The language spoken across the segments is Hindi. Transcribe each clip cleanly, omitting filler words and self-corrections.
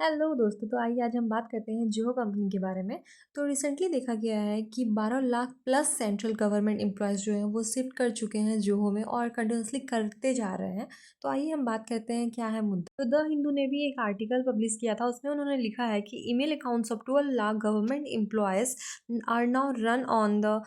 हेलो दोस्तों, तो आइए आज हम बात करते हैं जियो कंपनी के बारे में। तो रिसेंटली देखा गया है कि 12 lakh plus central government employees जो हैं वो शिफ्ट कर चुके हैं जियो में और कंटिन्यूअसली करते जा रहे हैं। तो आइए हम बात करते हैं क्या है मुद्दा। तो द हिंदू ने भी एक आर्टिकल पब्लिश किया था, उसमें उन्होंने लिखा है कि email accounts of 12 lakh government employees are now run on the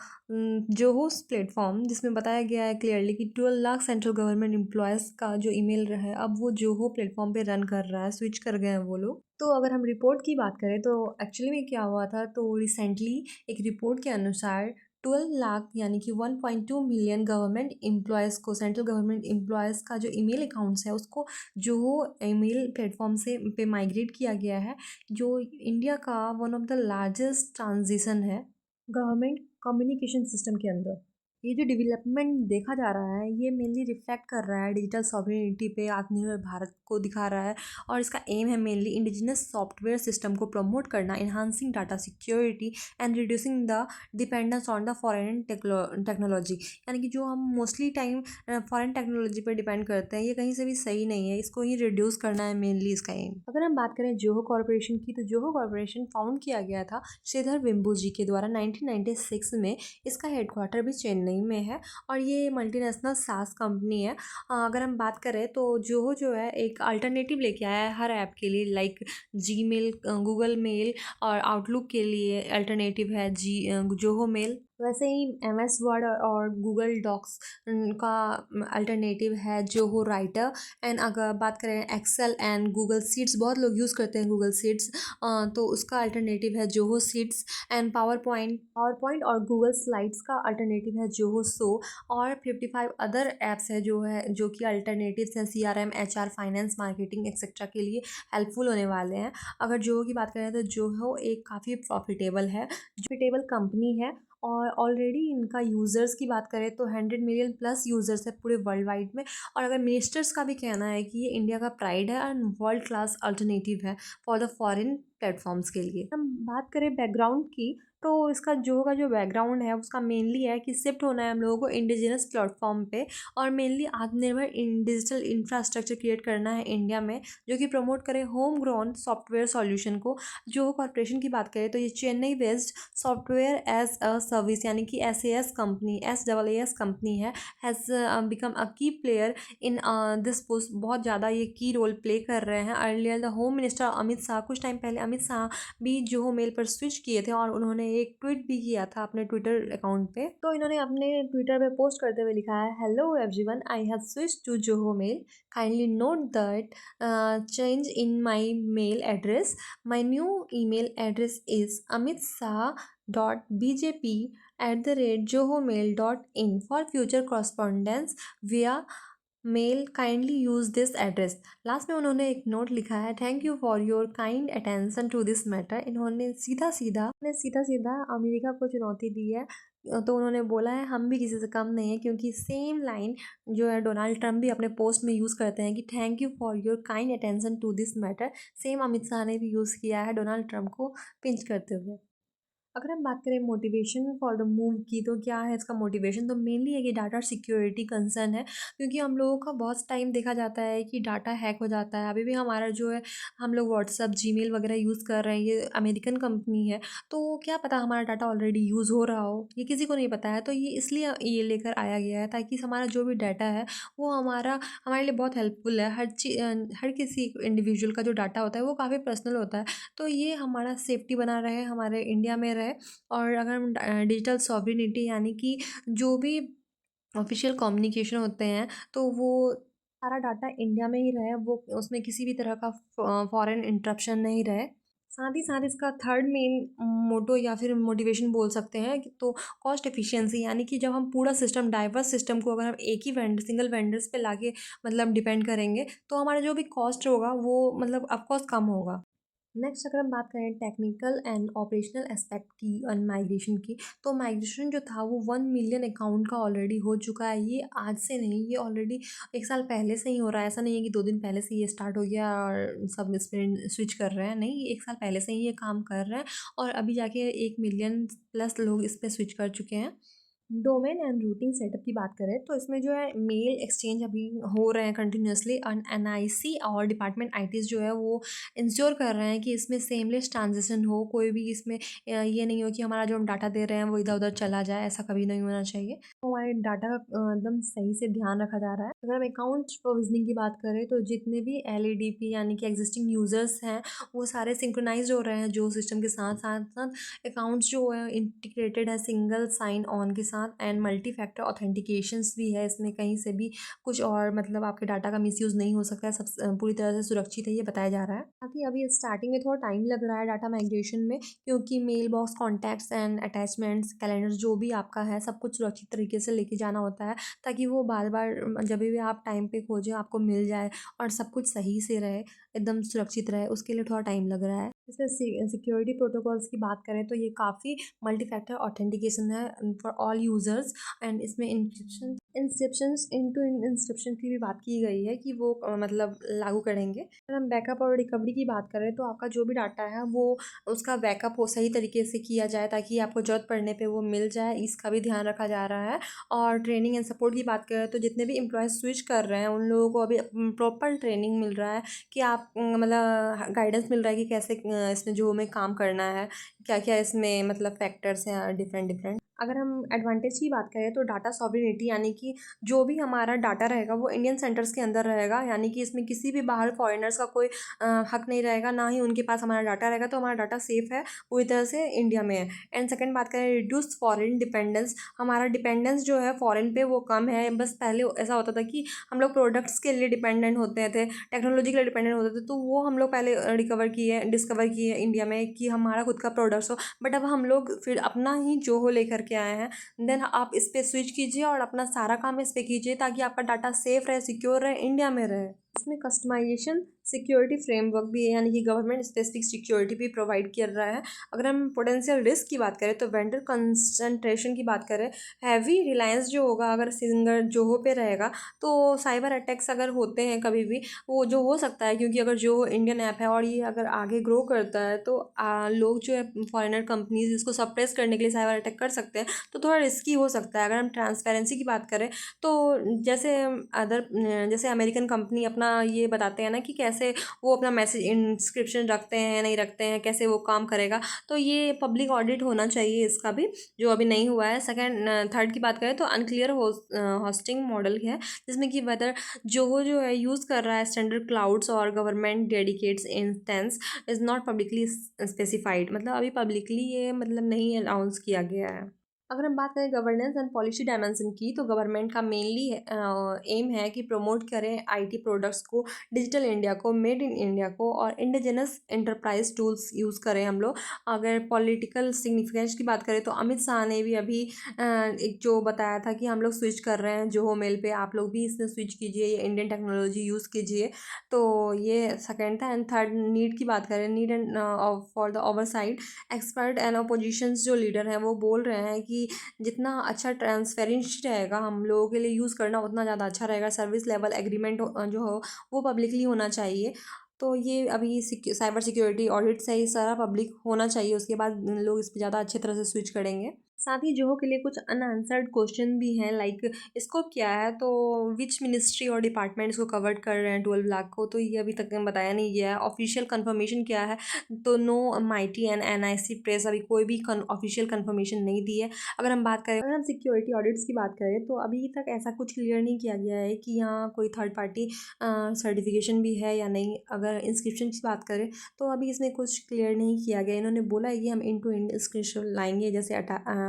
Zoho's platform, जिसमें बताया गया है क्लियरली कि 12 लाख सेंट्रल गवर्नमेंट एम्प्लॉयज़ का जो ईमेल है अब वो जोहो प्लेटफॉर्म पे रन कर रहा है, स्विच कर गए हैं वो लोग। तो अगर हम रिपोर्ट की बात करें तो एक्चुअली में क्या हुआ था, तो रिसेंटली एक रिपोर्ट के अनुसार 12 लाख यानी कि 1.2 मिलियन गवर्नमेंट एम्प्लॉयज़ को, सेंट्रल गवर्नमेंट एम्प्लॉयज़ का जो ईमेल अकाउंट्स है उसको जो ईमेल प्लेटफॉर्म से पे माइग्रेट किया गया है, जो इंडिया का one of the largest transition है गवर्नमेंट कम्युनिकेशन सिस्टम के अंदर। ये जो डेवलपमेंट देखा जा रहा है ये मेनली रिफ्लेक्ट कर रहा है डिजिटल सॉवरेनिटी पे, आत्मनिर्भर भारत को दिखा रहा है। और इसका एम है मेनली इंडिजिनस सॉफ्टवेयर सिस्टम को प्रमोट करना, enhancing data security and reducing the dependence on the foreign technology. यानी कि जो हम मोस्टली टाइम फॉरेन टेक्नोलॉजी पर डिपेंड करते हैं, ये कहीं से भी सही नहीं है, इसको ही रिड्यूस करना है मेनली इसका एम। अगर हम बात करें जोहो कॉरपोरेशन की, तो जोहो कॉरपोरेशन फाउंड किया गया था श्रीधर वेम्बू जी के द्वारा 1996 में। इसका हेडक्वार्टर भी चेन्नई में है और ये मल्टीनेशनल सास कंपनी है। अगर हम बात करें तो जोहो जो है एक अल्टरनेटिव लेके आया है हर ऐप के लिए, लाइक जीमेल, गूगल मेल और आउटलुक के लिए अल्टरनेटिव है जोहो मेल। वैसे ही एम एस वर्ड और गूगल डॉक्स का अल्टरनेटिव है जोहो राइटर। एंड अगर बात करें एक्सेल एंड गूगल शीट्स, बहुत लोग यूज़ करते हैं गूगल शीट्स, तो उसका अल्टरनेटिव है Zoho sheets. And power point और गूगल स्लाइड्स का अल्टरनेटिव है जोहो शो। और 55 अदर ऐप्स है जो कि अल्टरनेटिव्स हैं CRM, HR, finance, marketing etcetera के लिए हेल्पफुल होने वाले हैं। अगर जोहो की बात करें तो जोहो एक काफ़ी प्रॉफिटेबल कंपनी है और ऑलरेडी इनका यूज़र्स की बात करें तो 100 मिलियन प्लस यूज़र्स है पूरे वर्ल्ड वाइड में। और अगर मिनिस्टर्स का भी कहना है कि ये इंडिया का प्राइड है और वर्ल्ड क्लास अल्टरनेटिव है फॉर द फॉरेन प्लेटफॉर्म्स के लिए। हम बात करें बैकग्राउंड की, तो इसका जो बैकग्राउंड है उसका मेनली है कि शिफ्ट होना है हम लोगों को इंडिजिनस प्लेटफॉर्म पे और मेनली आत्मनिर्भर डिजिटल इंफ्रास्ट्रक्चर क्रिएट करना है इंडिया में, जो कि प्रमोट करे होम ग्रोन सॉफ्टवेयर सॉल्यूशन को। जो कॉरपोरेशन की बात करें तो ये Chennai based software as a service यानी कि SAS कंपनी है, has become a key player in this post. बहुत ज़्यादा ये की रोल प्ले कर रहे हैं। Earlier the home minister Amit Shah, कुछ टाइम पहले अमित शाह भी जोहो मेल पर स्विच किए थे और उन्होंने एक ट्वीट भी किया था अपने ट्विटर अकाउंट पे। तो इन्होंने अपने ट्विटर पे पोस्ट करते हुए लिखा है, hello everyone, I have switch to Zoho mail, kindly note that change in my mail address. My new email address is amitshah.bjp@johomel.in for future correspondence via mail, kindly use this address. Last में उन्होंने एक नोट लिखा है, thank you for your kind attention to this matter. इन्होंने सीधा सीधा अमेरिका को चुनौती दी है। तो उन्होंने बोला है हम भी किसी से कम नहीं है, क्योंकि सेम लाइन जो है डोनाल्ड ट्रंप भी अपने पोस्ट में यूज़ करते हैं कि thank you for your kind attention to this matter. Same Amit Shah ने भी यूज़ किया है डोनाल्ड ट्रंप को पिंच करते हुए। अगर हम बात करें मोटिवेशन फॉर द मूव की, तो क्या है इसका मोटिवेशन, तो मेनली है कि डाटा सिक्योरिटी कंसर्न है, क्योंकि हम लोगों का बहुत टाइम देखा जाता है कि डाटा हैक हो जाता है। अभी भी हमारा जो है, हम लोग व्हाट्सअप, जीमेल वगैरह यूज़ कर रहे हैं, ये अमेरिकन कंपनी है, तो क्या पता हमारा डाटा ऑलरेडी यूज़ हो रहा हो, ये किसी को नहीं पता है। तो ये इसलिए ये लेकर आया गया है ताकि हमारा जो भी डाटा है वो हमारे लिए बहुत हेल्पफुल है। हर किसी इंडिविजुअल का जो डाटा होता है वो काफ़ी पर्सनल होता है, तो ये हमारा सेफ्टी बना रहे, हमारे इंडिया में रहे। और अगर हम डिजिटल सॉवरेनिटी यानी कि जो भी ऑफिशियल कम्युनिकेशन होते हैं, तो वो सारा डाटा इंडिया में ही रहे, वो उसमें किसी भी तरह का फॉरेन इंटरप्शन नहीं रहे। साथ ही साथ इसका थर्ड मेन मोटो या फिर मोटिवेशन बोल सकते हैं तो कॉस्ट एफिशिएंसी, यानी कि जब हम पूरा सिस्टम, डाइवर्स सिस्टम को अगर हम एक ही सिंगल वेंडर्स पे लाके मतलब डिपेंड करेंगे, तो हमारा जो भी कॉस्ट होगा वो मतलब ऑफकोर्स कम होगा। नेक्स्ट अगर हम बात करें टेक्निकल एंड ऑपरेशनल एस्पेक्ट की और माइग्रेशन की, तो माइग्रेशन जो था वो 1 मिलियन अकाउंट का ऑलरेडी हो चुका है। ये आज से नहीं, ये ऑलरेडी 1 साल पहले से ही हो रहा है। ऐसा नहीं है कि 2 दिन पहले से ये स्टार्ट हो गया और सब इस पर स्विच कर रहे हैं, नहीं, ये 1 साल पहले से ही ये काम कर रहे हैं और अभी जाके 1 मिलियन प्लस लोग इस पर स्विच कर चुके हैं। डोमेन एंड रूटिंग सेटअप की बात करें तो इसमें जो है मेल एक्सचेंज अभी हो रहे हैं कंटिन्यूअसली, और एनआईसी और डिपार्टमेंट आईटीज जो है वो इंश्योर कर रहे हैं कि इसमें सेमलेस ट्रांजिशन हो, कोई भी इसमें ये नहीं हो कि हमारा जो हम डाटा दे रहे हैं वो इधर उधर चला जाए, ऐसा कभी नहीं होना चाहिए। तो हमारे डाटा का एकदम सही से ध्यान रखा जा रहा है। अगर हम अकाउंट प्रोविजनिंग की बात करें तो जितने भी एलईडीपी यानी कि एग्जिस्टिंग यूजर्स हैं वो सारे सिंक्रोनाइज हो रहे हैं जो सिस्टम के साथ साथ साथ अकाउंट्स जो है इंटीग्रेटेड है सिंगल साइन ऑन के साथ, एंड मल्टी फैक्टर ऑथेंटिकेशंस भी है इसमें, कहीं से भी कुछ और मतलब आपके डाटा का मिसयूज़ नहीं हो सकता है, सब पूरी तरह से सुरक्षित है ये बताया जा रहा है। बाकी अभी स्टार्टिंग में थोड़ा टाइम लग रहा है डाटा माइग्रेशन में, क्योंकि mail box contacts and attachments calendar जो भी आपका है सब कुछ सुरक्षित तरीके से लेके जाना होता है, ताकि वो बार बार जब भी आप टाइम पे खोजें आपको मिल जाए और सब कुछ सही से रहे, एकदम सुरक्षित रहे, उसके लिए थोड़ा टाइम लग रहा है। जैसे सिक्योरिटी प्रोटोकॉल्स की बात करें तो ये काफ़ी मल्टी फैक्टर ऑथेंटिकेशन है फॉर ऑल यूज़र्स, एंड इसमें इंस्क्रिप्शंस इनटू इंस्क्रिप्शन की भी बात की गई है कि वो मतलब लागू करेंगे। अगर हम बैकअप और रिकवरी की बात करें तो आपका जो भी डाटा है वो उसका बैकअप हो सही तरीके से किया जाए ताकि आपको ज़रूरत पड़ने पे वो मिल जाए, इसका भी ध्यान रखा जा रहा है। और ट्रेनिंग एंड सपोर्ट की बात करें तो जितने भी एम्प्लॉयज़ स्विच कर रहे हैं उन लोगों को अभी प्रॉपर ट्रेनिंग मिल रहा है कि आप मतलब गाइडेंस मिल रहा है कि कैसे इसमें जो हमें काम करना है, क्या क्या इसमें मतलब फैक्टर्स हैं डिफरेंट डिफरेंट। अगर हम एडवांटेज की बात करें तो डाटा सॉवरेनिटी यानी कि जो भी हमारा डाटा रहेगा वो इंडियन सेंटर्स के अंदर रहेगा, यानी कि इसमें किसी भी बाहर फॉरेनर्स का कोई हक नहीं रहेगा, ना ही उनके पास हमारा डाटा रहेगा, तो हमारा डाटा सेफ है पूरी तरह से इंडिया में है। एंड सेकंड बात करें रिड्यूस फॉरेन डिपेंडेंस, हमारा डिपेंडेंस जो है फॉरेन पे वो कम है। बस पहले ऐसा होता था कि हम लोग प्रोडक्ट्स के लिए डिपेंडेंट होते थे, टेक्नोलॉजी के लिए डिपेंडेंट होते थे, तो वो हम लोग पहले डिस्कवर किए इंडिया में कि हमारा खुद का प्रोडक्ट्स हो। बट अब हम लोग फिर अपना ही जोहो लेकर के आए हैं, देन आप इस पर स्विच कीजिए और अपना सारा काम इस पर कीजिए ताकि आपका डाटा सेफ रहे, सिक्योर रहे, इंडिया में रहे। इसमें कस्टमाइजेशन सिक्योरिटी फ्रेमवर्क भी है, यानी कि गवर्नमेंट स्पेसिफिक सिक्योरिटी भी प्रोवाइड कर रहा है। अगर हम पोटेंशियल रिस्क की बात करें तो वेंडर कंसंट्रेशन की बात करें, हैवी रिलायंस जो होगा अगर सिंगल जोहो पे रहेगा तो साइबर अटैक्स अगर होते हैं कभी भी वो जो हो सकता है, क्योंकि अगर जो इंडियन ऐप है और ये अगर आगे ग्रो करता है तो लोग जो है फॉरेनर कंपनीज इसको सप्रेस करने के लिए साइबर अटैक कर सकते हैं, तो थोड़ा रिस्की हो सकता है। अगर हम ट्रांसपेरेंसी की बात करें तो जैसे अदर जैसे अमेरिकन कंपनी अपना ये बताते हैं ना कि कैसे वो अपना मैसेज इंस्क्रिप्शन रखते हैं नहीं रखते हैं, कैसे वो काम करेगा, तो ये पब्लिक ऑडिट होना चाहिए इसका भी, जो अभी नहीं हुआ है। सेकंड थर्ड की बात करें तो अनक्लियर होस्टिंग मॉडल है, जिसमें कि वेदर जो है यूज़ कर रहा है स्टैंडर्ड क्लाउड्स और government dedicates instance is not publicly specified, मतलब अभी पब्लिकली ये मतलब नहीं अनाउंस किया गया है। अगर हम बात करें गवर्नेंस एंड पॉलिसी डायमेंशन की तो गवर्नमेंट का मेनली एम है कि प्रमोट करें आईटी प्रोडक्ट्स को, डिजिटल इंडिया को, मेड इन इंडिया को, और इंडिजिनस एंटरप्राइज टूल्स यूज़ करें हम लोग। अगर पॉलिटिकल सिग्निफिकेंस की बात करें तो अमित शाह ने भी अभी एक जो बताया था कि हम लोग स्विच कर रहे हैं जोहो मेल पे, आप लोग भी इसमें स्विच कीजिए, ये इंडियन टेक्नोलॉजी यूज़ कीजिए। तो ये सेकेंड था। एंड थर्ड नीड की बात करें, need and for the oversight, expert and oppositions जो लीडर हैं वो बोल रहे हैं कि जितना अच्छा ट्रांसपेरेंसी रहेगा हम लोगों के लिए यूज़ करना उतना ज़्यादा अच्छा रहेगा। सर्विस लेवल एग्रीमेंट जो हो वो पब्लिकली होना चाहिए। तो ये अभी साइबर सिक्योरिटी ऑडिट से ही सारा पब्लिक होना चाहिए, उसके बाद लोग इस पर ज़्यादा अच्छे तरह से स्विच करेंगे। साथ ही जोहो के लिए कुछ अनआंसर्ड क्वेश्चन भी हैं, लाइक स्कोप क्या है, तो विच मिनिस्ट्री और डिपार्टमेंट इसको कवर कर रहे हैं 12 लाख को, तो ये अभी तक बताया नहीं गया है। ऑफिशियल कंफर्मेशन क्या है, तो no mighty and NIC press अभी कोई भी ऑफिशियल कंफर्मेशन नहीं दी है। अगर हम सिक्योरिटी ऑडिट्स की बात करें तो अभी तक ऐसा कुछ क्लियर नहीं किया गया है कि यहाँ कोई थर्ड पार्टी सर्टिफिकेशन भी है या नहीं। अगर इंस्क्रिप्शन की बात करें तो अभी इसमें कुछ क्लियर नहीं किया गया। इन्होंने बोला है कि हम इन टू इंड इंस्क्रिप्शन लाएंगे, जैसे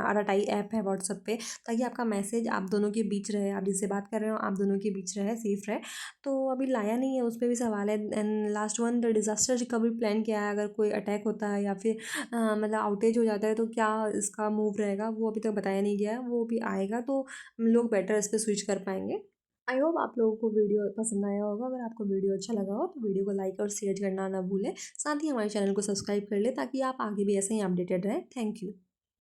आरआरआई ऐप है व्हाट्सएप पे, ताकि आपका मैसेज आप दोनों के बीच रहे, आप जिससे बात कर रहे हो आप दोनों के बीच रहे, सेफ रहे। तो अभी लाया नहीं है, उस पर भी सवाल है। And last one, the disaster recovery plan क्या है, अगर कोई अटैक होता है या फिर मतलब आउटेज हो जाता है तो क्या इसका मूव रहेगा, वो अभी तक बताया नहीं गया है, वो भी आएगा तो लोग बेटर इस पर स्विच कर पाएंगे। आई होप आप लोगों को वीडियो पसंद आया होगा। अगर आपको वीडियो अच्छा लगा हो तो वीडियो को लाइक और शेयर करना ना भूलें, साथ ही हमारे चैनल को सब्सक्राइब कर ले ताकि आप आगे भी ऐसे ही अपडेटेड रहें। Thank you.